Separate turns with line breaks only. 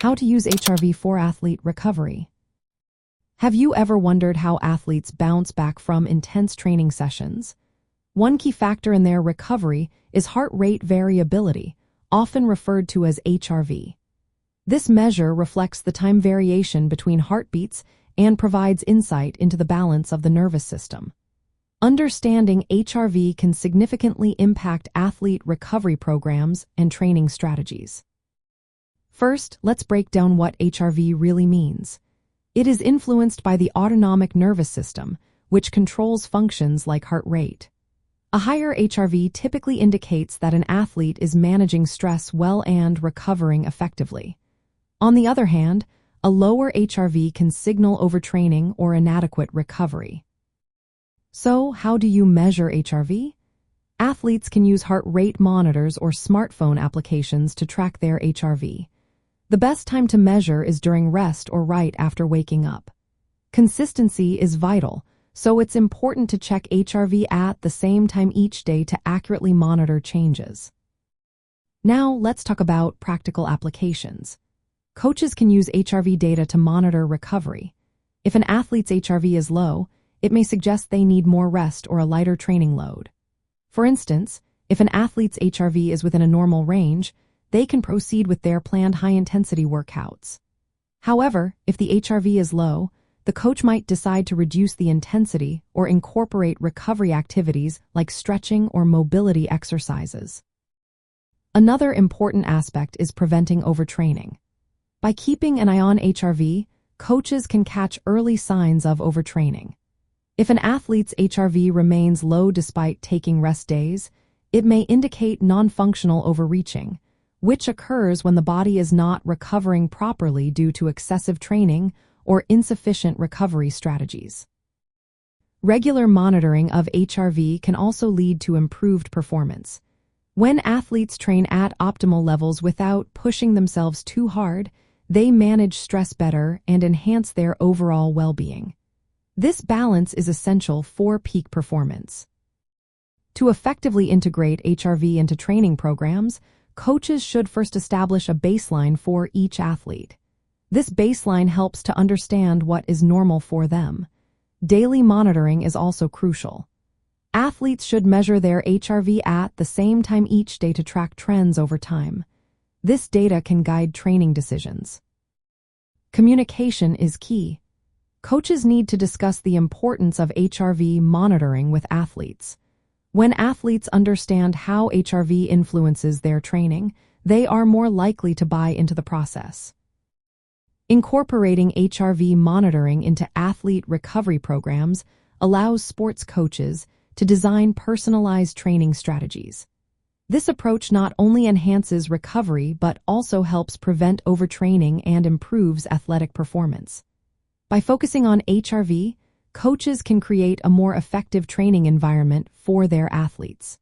How to use HRV for athlete recovery. Have you ever wondered how athletes bounce back from intense training sessions? One key factor in their recovery is heart rate variability, often referred to as HRV. This measure reflects the time variation between heartbeats and provides insight into the balance of the nervous system. Understanding HRV can significantly impact athlete recovery programs and training strategies. First, let's break down what HRV really means. It is influenced by the autonomic nervous system, which controls functions like heart rate. A higher HRV typically indicates that an athlete is managing stress well and recovering effectively. On the other hand, a lower HRV can signal overtraining or inadequate recovery. So, how do you measure HRV? Athletes can use heart rate monitors or smartphone applications to track their HRV. The best time to measure is during rest or right after waking up. Consistency is vital, so it's important to check HRV at the same time each day to accurately monitor changes. Now, let's talk about practical applications. Coaches can use HRV data to monitor recovery. If an athlete's HRV is low, it may suggest they need more rest or a lighter training load. For instance, if an athlete's HRV is within a normal range, they can proceed with their planned high-intensity workouts. However, if the HRV is low, the coach might decide to reduce the intensity or incorporate recovery activities like stretching or mobility exercises. Another important aspect is preventing overtraining. By keeping an eye on HRV, coaches can catch early signs of overtraining. If an athlete's HRV remains low despite taking rest days, it may indicate non-functional overreaching, which occurs when the body is not recovering properly due to excessive training or insufficient recovery strategies. Regular monitoring of HRV can also lead to improved performance. When athletes train at optimal levels without pushing themselves too hard, they manage stress better and enhance their overall well-being. This balance is essential for peak performance. To effectively integrate HRV into training programs, coaches should first establish a baseline for each athlete. This baseline helps to understand what is normal for them. Daily monitoring is also crucial. Athletes should measure their HRV at the same time each day to track trends over time. This data can guide training decisions. Communication is key. Coaches need to discuss the importance of HRV monitoring with athletes. When athletes understand how HRV influences their training, they are more likely to buy into the process. Incorporating HRV monitoring into athlete recovery programs allows sports coaches to design personalized training strategies. This approach not only enhances recovery but also helps prevent overtraining and improves athletic performance. By focusing on HRV, coaches can create a more effective training environment for their athletes.